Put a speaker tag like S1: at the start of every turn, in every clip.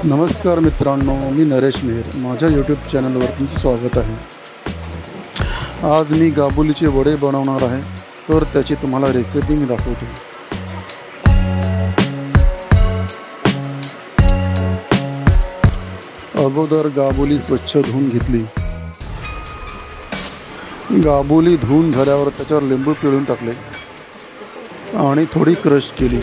S1: नमस्कार मित्रांनो, मी नरेश मेहर. माझ्या यूट्यूब चॅनलवर तुमचं स्वागत आहे. आज मी गाबुलीचे वडे बनवणार आहे, तर त्याची तुम्हाला रेसिपी मी दाखवतो. अगोदर गाबुली स्वच्छ धुवून घेतली. गाबुली धुवून झाल्यावर त्याच्यावर लिंबू पिळून टाकले आणि थोडी क्रश केली.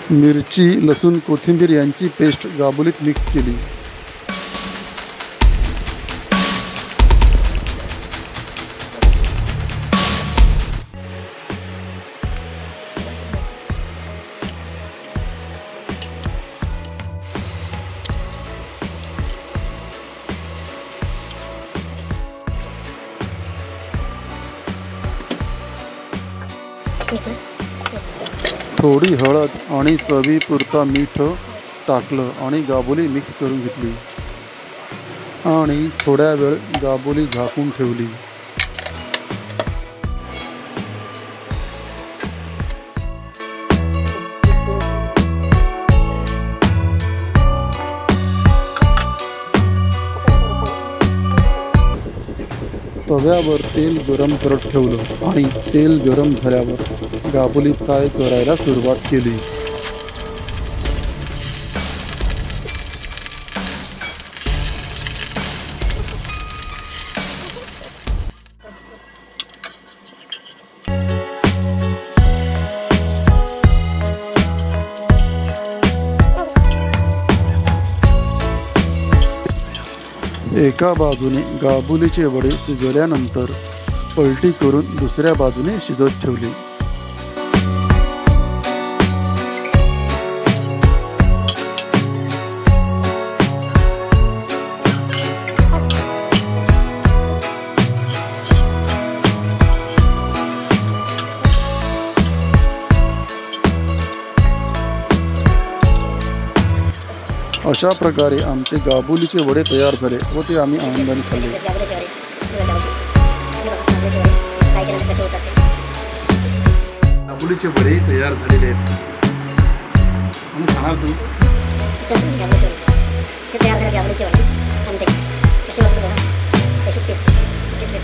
S1: मिरची, लसूण, कोथिंबीर यांची पेस्ट गाबुलीत मिक्स केली. थोडी हळद आणि चवीपुरता मीठ टाकलं आणि गाबुली मिक्स करून घेतली आणि थोड्या वेळ गाबुली झाकून ठेवली. तव्यावर तेल गरम करत ठेवलं आणि तेल गरम झाल्यावर गाबुली फ्राय करायला सुरुवात केली. एका बाजूने गाबुलीचे वडे शिजल्यानंतर पलटी करून दुसऱ्या बाजूने शिजत ठेवले. अशा प्रकारे आमचे गाबुलीचे वडे तयार झाले व ते आम्ही आनंदाने खाल्ले. गाबुलीचे वडे तयार झालेले आहेत. खाणार तू?
S2: तयार झाले गाबुलीचे वडे.